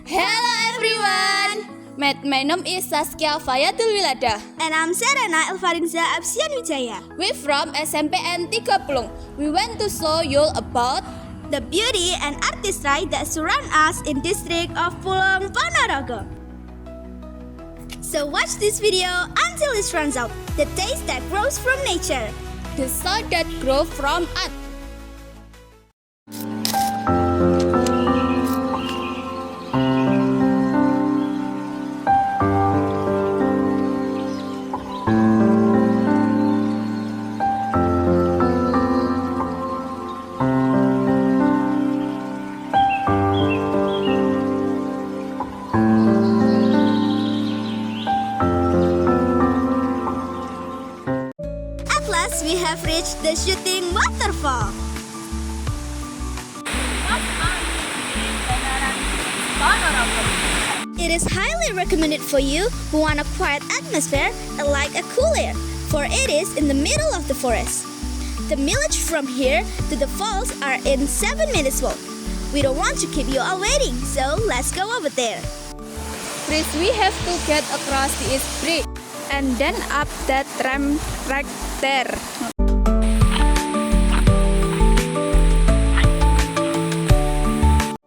Hello everyone! My name is Saskia Fayyadul Wiladah. And I'm Sherena Elvarinza Avizyan Wijaya. We're from SMPN 3 Pulung. We want to show you about the beauty and artistry that surround us in district of Pulung, Ponorogo. So watch this video until it runs out. The taste that grows from nature. the soil that grows from art. We have reached the shooting waterfall. It is highly recommended for you who want a quiet atmosphere and like a cool air, for it is in the middle of the forest. The mileage from here to the falls are in 7 minutes walk. We don't want to keep you all waiting, so let's go over there. First, we have to get across this bridge and then up that ramp right there.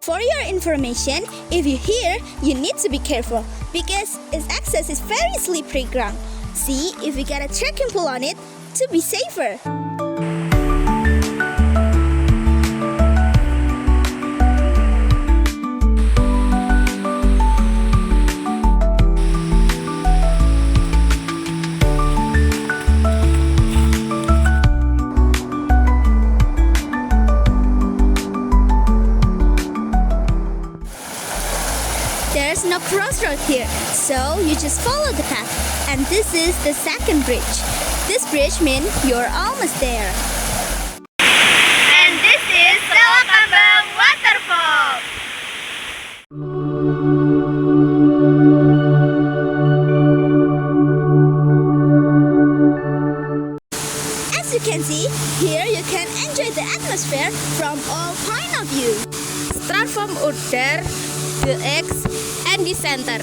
For your information, if you hear, you need to be careful because its access is very slippery ground. See if you got a trekking pole on it to be safer. There's no crossroad here, so you just follow the path. And this is the second bridge. This bridge means you're almost there. And this is Selo Kambang Waterfall. As you can see, here you can enjoy the atmosphere from all point of view. Start from there, the X, and the center.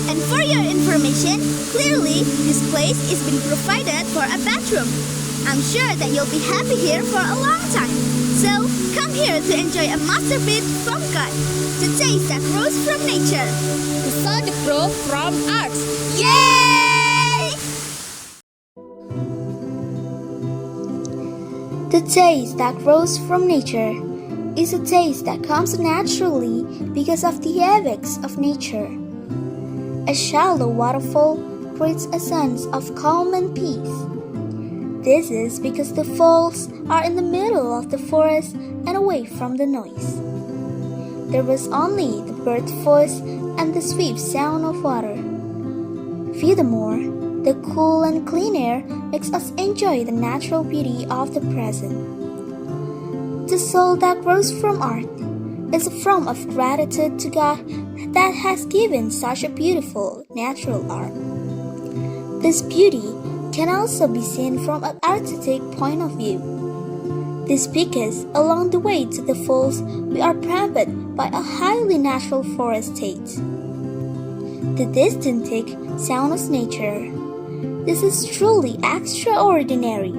And for your information, clearly this place is being provided for a bathroom. I'm sure that you'll be happy here for a long time. So come here to enjoy a masterpiece from God, the taste that grows from nature, The soil that grows from art. Yay! The taste that grows from nature is a taste that comes naturally because of the effects of nature. A shallow waterfall creates a sense of calm and peace. This is because the falls are in the middle of the forest and away from the noise. There was only the bird voice and the sweet sound of water. Furthermore, the cool and clean air makes us enjoy the natural beauty of the present. The soul that grows from art is a form of gratitude to God that has given such a beautiful natural art. This beauty can also be seen from an artistic point of view. This because along the way to the falls we are surrounded by a highly natural forest state. The distinctive sound of nature. This is truly extraordinary.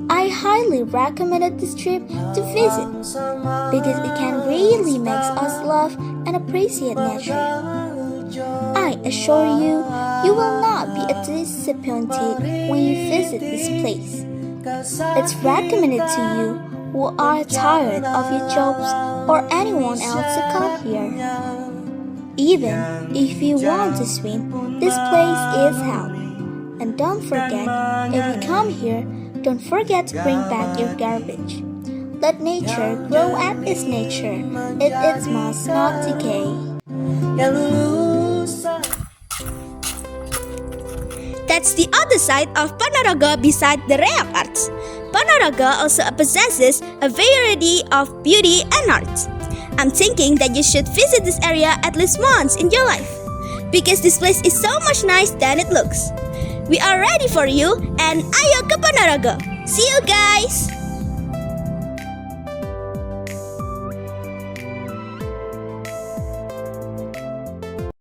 I highly recommend this trip to visit because it can really make us love and appreciate nature. I assure you, you will not be disappointed when you visit this place. It's recommended to you who are tired of your jobs or anyone else to come here. Even if you want to swim, this place is held. And don't forget, if you come here, don't forget to bring back your garbage. Let nature grow at its nature. It must not decay. That's the other side of Ponorogo beside the Reak Arts. Ponorogo also possesses a variety of beauty and art. I'm thinking that you should visit this area at least once in your life because this place is so much nicer than it looks. We are ready for you and ayo ke Ponorogo. See you guys!